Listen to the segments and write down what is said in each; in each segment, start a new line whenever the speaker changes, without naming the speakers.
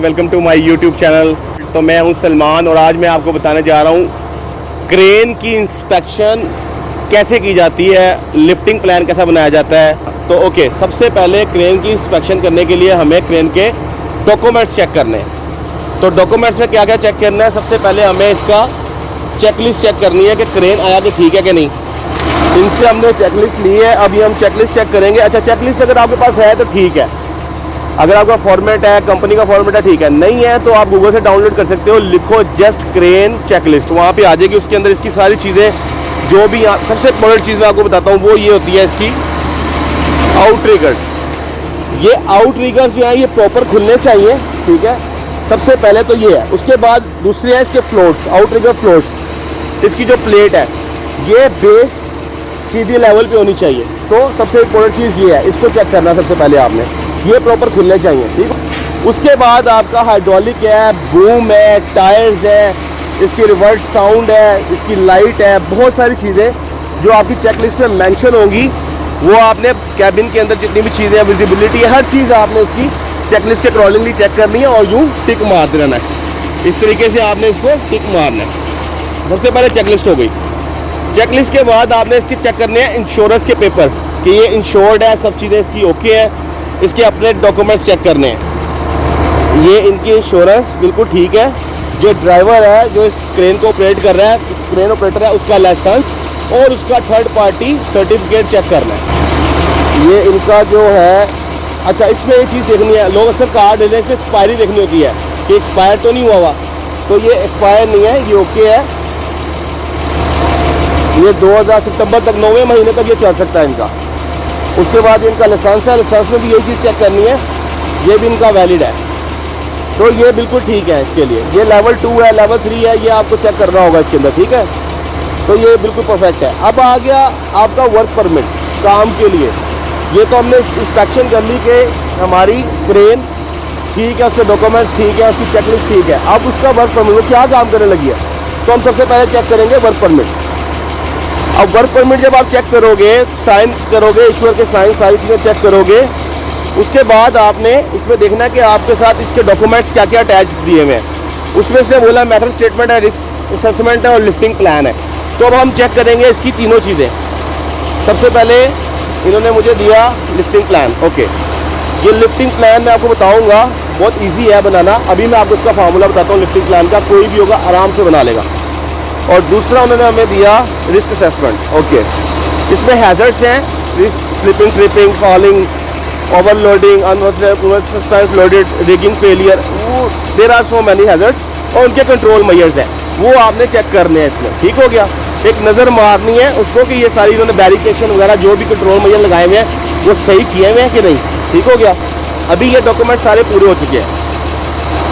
Welcome to my YouTube channel. तो मैं हूं सलमान और आज मैं आपको बताने जा रहा हूं क्रेन की इंस्पेक्शन कैसे की जाती है, लिफ्टिंग प्लान कैसा बनाया जाता है। तो ओके, सबसे पहले क्रेन की इंस्पेक्शन करने के लिए हमें क्रेन के डॉक्यूमेंट्स चेक करने हैं। तो डॉक्यूमेंट्स में क्या क्या चेक करना है, सबसे पहले हमें इसका चेकलिस्ट चेक करनी है कि क्रेन आया कि ठीक है कि नहीं। इनसे हमने चेकलिस्ट ली है, अभी हम चेकलिस्ट चेक करेंगे। अच्छा, चेकलिस्ट अगर आपके पास है तो ठीक है, अगर आपका फॉर्मेट है, कंपनी का फॉर्मेट है, ठीक है। नहीं है तो आप गूगल से डाउनलोड कर सकते हो, लिखो जस्ट क्रेन चेकलिस्ट, वहाँ पे आ जाएगी। उसके अंदर इसकी सारी चीज़ें जो भी सबसे इंपॉर्टेंट चीज़ मैं आपको बताता हूँ वो ये होती है इसकी आउटरिगर्स। ये आउटरिगर्स जो है ये प्रॉपर खुलने चाहिए, ठीक है। सबसे पहले तो ये है, उसके बाद दूसरे है इसके फ्लोट्स, आउटरिगर फ्लोट्स। इसकी जो प्लेट है ये बेस सीधी लेवल पे होनी चाहिए। तो सबसे इंपॉर्टेंट चीज़ ये है, इसको चेक करना सबसे पहले आपने, ये प्रॉपर खुलने चाहिए, ठीक है। उसके बाद आपका हाइड्रोलिक है, बूम है, टायर्स है, इसकी रिवर्स साउंड है, इसकी लाइट है, बहुत सारी चीज़ें जो आपकी चेकलिस्ट में मेंशन होंगी वो आपने कैबिन के अंदर जितनी भी चीज़ें, विजिबिलिटी है, हर चीज़ आपने इसकी चेकलिस्ट के अकॉर्डिंगली चेक करनी है और यूँ टिक मारते रहना है। इस तरीके से आपने इसको टिक मारना है। सबसे पहले चेकलिस्ट हो गई। चेकलिस्ट के बाद आपने इसकी चेक करने हैं इंश्योरेंस के पेपर कि ये इंश्योर्ड है, सब चीज़ें इसकी ओके है। इसके अपने डॉक्यूमेंट्स चेक करने हैं, ये इनकी इंश्योरेंस बिल्कुल ठीक है। जो ड्राइवर है जो इस क्रेन को ऑपरेट कर रहा है, क्रेन ऑपरेटर है, उसका लाइसेंस और उसका थर्ड पार्टी सर्टिफिकेट चेक करना है। ये इनका जो है, अच्छा इसमें ये चीज़ देखनी है, लोग अक्सर कार्ड लेते हैं, इसमें एक्सपायरी देखनी होती है कि एक्सपायर तो नहीं हुआ। तो ये एक्सपायर नहीं है, ये ओके है। ये 2000 सितंबर तक, 9वें महीने तक ये चल सकता है इनका। उसके बाद इनका लाइसेंस है, लाइसेंस में भी यही चीज़ चेक करनी है, ये भी इनका वैलिड है। तो ये बिल्कुल ठीक है इसके लिए। ये लेवल 2 है, लेवल 3 है, ये आपको चेक करना होगा इसके अंदर, ठीक है। तो ये बिल्कुल परफेक्ट है। अब आ गया आपका वर्क परमिट काम के लिए। ये तो हमने इंस्पेक्शन कर ली कि हमारी क्रेन ठीक है, उसके डॉक्यूमेंट्स ठीक है, उसकी चेकलिस्ट ठीक है। अब उसका वर्क परमिट वो क्या काम करने लगी है, तो हम सबसे पहले चेक करेंगे वर्क परमिट। अब वर्क परमिट जब आप चेक करोगे, साइन करोगे, ईश्वर के साइन, सारी चीज़ें चेक करोगे, उसके बाद आपने इसमें देखना है कि आपके साथ इसके डॉक्यूमेंट्स क्या क्या अटैच दिए हुए हैं। उसमें इसने बोला मेथड स्टेटमेंट है, रिस्क असेसमेंट है और लिफ्टिंग प्लान है। तो अब हम चेक करेंगे इसकी तीनों चीज़ें। सबसे पहले इन्होंने मुझे दिया लिफ्टिंग प्लान, ओके। ये लिफ्टिंग प्लान मैं आपको बताऊँगा, बहुत ईजी है बनाना। अभी मैं आपको इसका फार्मूला बताता हूँ लिफ्टिंग प्लान का, कोई भी होगा आराम से बना लेगा। और दूसरा उन्होंने हमें दिया रिस्क असेसमेंट, ओके। इसमें हैजर्ड्स हैं, risk, slipping, tripping, falling, overloading, suspense loaded, rigging failure, वो there are so many hazards और उनके कंट्रोल मेजर्स हैं, वो आपने चेक करने हैं इसमें, ठीक हो गया। एक नज़र मारनी है उसको कि ये सारी इन्होंने बैरिकेशन वगैरह जो भी कंट्रोल मेजर लगाए हुए हैं वो सही किए हुए हैं कि नहीं, ठीक हो गया। अभी ये डॉक्यूमेंट सारे पूरे हो चुके हैं,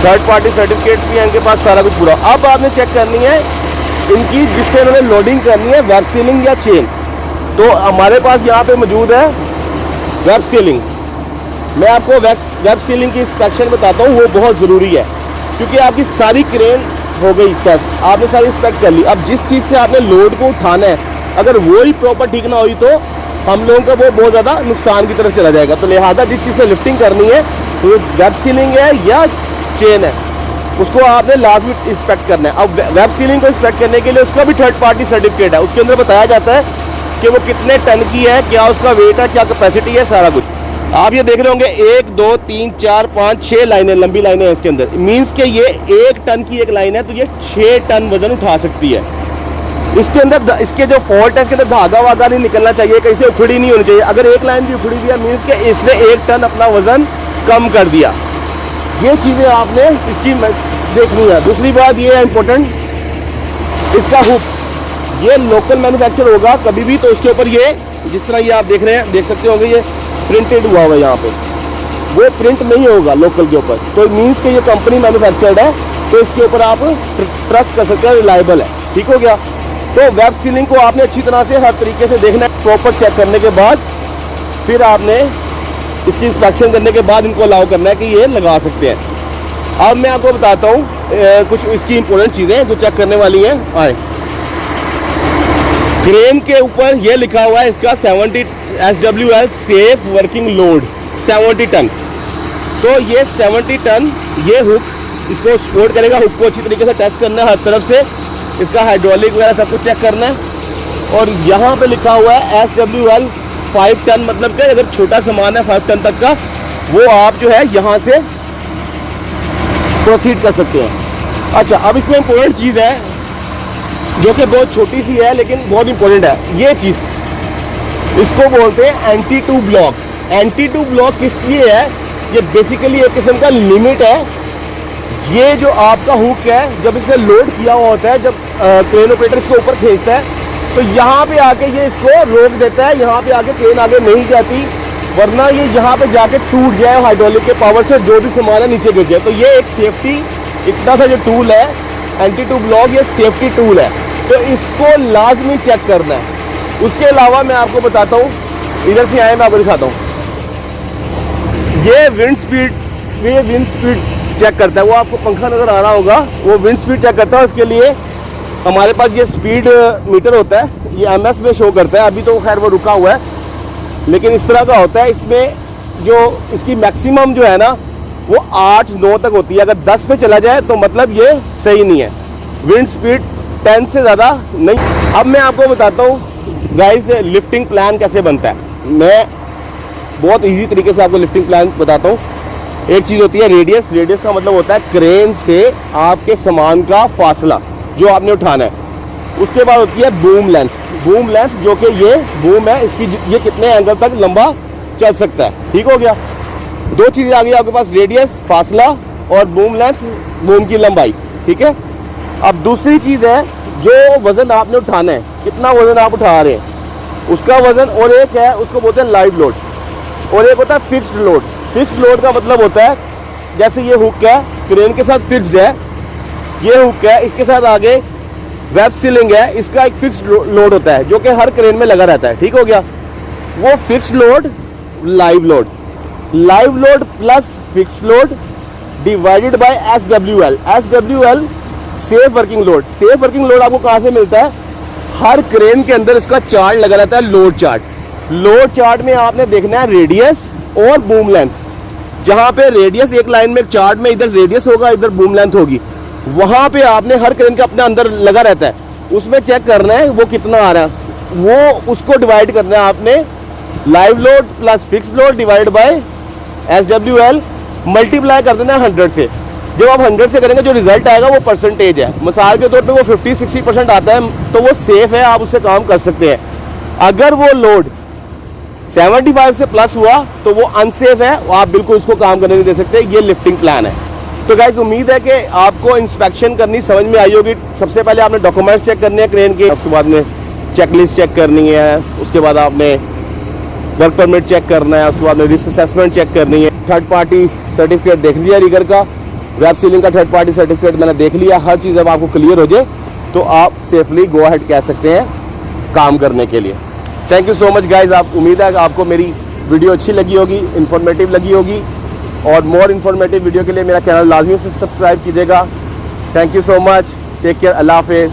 थर्ड पार्टी सर्टिफिकेट्स भी हैं इनके पास, सारा कुछ पूरा। अब आपने चेक करनी है इनकी, जिससे इन्होंने लोडिंग करनी है, वेब सीलिंग या चेन। तो हमारे पास यहाँ पे मौजूद है वेब सीलिंग। मैं आपको वेब सीलिंग की इंस्पेक्शन बताता हूँ, वो बहुत ज़रूरी है क्योंकि आपकी सारी क्रेन हो गई टेस्ट, आपने सारी इंस्पेक्ट कर ली। अब जिस चीज़ से आपने लोड को उठाना है, अगर वो ही प्रॉपर ठीक ना हुई तो हम लोगों का वो बहुत ज़्यादा नुकसान की तरफ चला जाएगा। तो लिहाजा जिस चीज़ से लिफ्टिंग करनी है, तो ये वेब सीलिंग है या चेन है, उसको आपने लाजमी इंस्पेक्ट करना है। अब वेब सीलिंग को इंस्पेक्ट करने के लिए उसका भी थर्ड पार्टी सर्टिफिकेट है, उसके अंदर बताया जाता है कि वो कितने टन की है, क्या उसका वेट है, क्या कैपेसिटी है, सारा कुछ। आप ये देख रहे होंगे 1 2 3 4 5 6 लाइनें, लंबी लाइनें हैं इसके अंदर। मीन्स के ये 1 टन की एक लाइन है तो ये 6 टन वजन उठा सकती है। इसके अंदर इसके जो फॉल्ट है, इसके अंदर धागा वागा नहीं निकलना चाहिए, कहीं से उखड़ी नहीं होनी चाहिए। अगर एक लाइन भी उखड़ी हुई है मीन्स के इसने 1 टन अपना वजन कम कर दिया। ये चीज़ें आपने इसकी देखनी है। दूसरी बात ये है इम्पोर्टेंट, इसका हुक, ये लोकल मैन्युफैक्चर होगा कभी भी, तो उसके ऊपर ये जिस तरह ये आप देख रहे हैं, देख सकते होंगे ये प्रिंटेड हुआ हुआ है यहाँ पे, वो प्रिंट नहीं होगा लोकल के ऊपर। तो मीन्स कि ये कंपनी मैन्युफैक्चर्ड है, तो इसके ऊपर आप ट्रस्ट कर सकते हैं, रिलायबल है, ठीक हो गया। तो वेब सीलिंग को आपने अच्छी तरह से हर तरीके से देखना है। प्रॉपर चेक करने के बाद फिर आपने इसकी इंस्पेक्शन करने के बाद इनको अलाउ करना है कि ये लगा सकते हैं। अब मैं आपको बताता हूँ कुछ इसकी इंपॉर्टेंट चीज़ें जो चेक करने वाली हैं। आए, क्रेन के ऊपर ये लिखा हुआ है इसका 70 SWL safe working load 70 ton. तो ये 70 टन ये हुक इसको सपोर्ट करेगा। हुक को अच्छी तरीके से टेस्ट करना है हर तरफ से, इसका हाइड्रोलिक वगैरह सब कुछ चेक करना है। और यहाँ पे लिखा हुआ है SWL 5 टन, मतलब कि अगर छोटा सामान है 5 टन तक का, वो आप जो है यहाँ से प्रोसीड कर सकते हैं। अच्छा, अब इसमें इंपॉर्टेंट चीज़ है जो कि बहुत छोटी सी है लेकिन बहुत इंपॉर्टेंट है। ये चीज़ इसको बोलते हैं anti two block. Anti two block किस लिए है? ये बेसिकली एक किस्म का लिमिट है। ये जो आपका हुक है, जब इसने लोड किया हुआ होता है, जब क्रेन ऑपरेटर इसको ऊपर खींचता है, तो यहाँ पे आके ये इसको रोक देता है। यहाँ पे आके क्रेन आगे नहीं जाती, वरना ये यहाँ पे जाके टूट जाए हाइड्रोलिक के पावर से, जो भी सामान है नीचे गिर जाए। तो ये एक सेफ्टी, इतना सा जो टूल है एंटी टू ब्लॉक, ये सेफ्टी टूल है, तो इसको लाजमी चेक करना है। उसके अलावा मैं आपको बताता हूँ, इधर से आए मैं आपको दिखाता हूँ। ये विंड स्पीड चेक करता है। वो आपको पंखा नज़र आ रहा होगा, वो विंड स्पीड चेक करता है। उसके लिए हमारे पास ये स्पीड मीटर होता है, ये MS में शो करता है। अभी तो खैर वो रुका हुआ है, लेकिन इस तरह का होता है। इसमें जो इसकी मैक्सिमम जो है ना, वो 8-9 तक होती है। अगर 10 पे चला जाए तो मतलब ये सही नहीं है। विंड स्पीड 10 से ज़्यादा नहीं। अब मैं आपको बताता हूँ गाइस, लिफ्टिंग प्लान कैसे बनता है। मैं बहुत इजी तरीके से आपको लिफ्टिंग प्लान बताता हूँ। एक चीज़ होती है रेडियस। रेडियस का मतलब होता है क्रेन से आपके सामान का फासला जो आपने उठाना है। उसके बाद होती है बूम लेंथ। बूम लेंथ जो कि ये बूम है, इसकी ये कितने एंगल तक लंबा चल सकता है। ठीक हो गया, दो चीज़ें आ गई आपके पास, रेडियस फासला और बूम लेंथ, बूम की लंबाई। ठीक है, अब दूसरी चीज़ है जो वज़न आपने उठाना है, कितना वज़न आप उठा रहे हैं उसका वज़न। और एक है उसको बोलते हैं लाइव लोड, और एक होता है फिक्स्ड लोड। फिक्स्ड लोड का मतलब होता है जैसे ये हुक है, क्रेन के साथ फिक्स्ड है, ये हुक है, इसके साथ आगे वेब सीलिंग है, इसका एक फिक्स्ड लोड होता है जो कि हर क्रेन में लगा रहता है। ठीक हो गया, वो fixed load, live load. Live load plus fixed load divided by SWL। SWL safe working load. Safe working load आपको कहाँ से मिलता है? हर क्रेन के अंदर इसका चार्ट लगा रहता है, लोड चार्ट। लोड चार्ट में आपने देखना है रेडियस और बूम लेंथ। जहाँ पे रेडियस एक लाइन में चार्ट में इधर रेडियस होगा, इधर बूम लेंथ होगी, वहाँ पे आपने हर क्रेन के अपने अंदर लगा रहता है, उसमें चेक करना है वो कितना आ रहा है। वो उसको डिवाइड करना है आपने, live load plus fixed load divide by SWL, multiply कर देना है 100 से। जब आप 100 से करेंगे जो रिजल्ट आएगा वो परसेंटेज है। मिसाल के तौर पे वो 50-60% आता है तो वो सेफ है, आप उससे काम कर सकते हैं। अगर वो लोड 75 से प्लस हुआ तो वो अनसेफ है, आप बिल्कुल उसको काम करने नहीं दे सकते। ये लिफ्टिंग प्लान है। तो गाइस, उम्मीद है कि आपको इंस्पेक्शन करनी समझ में आई होगी। सबसे पहले आपने डॉक्यूमेंट्स चेक करने हैं क्रेन के, उसके बाद में चेकलिस्ट चेक करनी है, उसके बाद आपने वर्क परमिट चेक करना है, उसके बाद में रिस्क असेसमेंट चेक करनी है। थर्ड पार्टी सर्टिफिकेट देख लिया रिगर का, वेब सीलिंग का थर्ड पार्टी सर्टिफिकेट मैंने देख लिया। हर चीज़ अब आपको क्लियर हो जाए तो आप सेफली गो अहेड कह सकते हैं काम करने के लिए। Thank you so much guys. आप उम्मीद है कि आपको मेरी वीडियो अच्छी लगी होगी, इन्फॉर्मेटिव लगी होगी, और मोर इन्फॉर्मेटिव वीडियो के लिए मेरा चैनल लाजमी से सब्सक्राइब कीजिएगा। Thank you so much, take care, अल्लाह हाफिज़।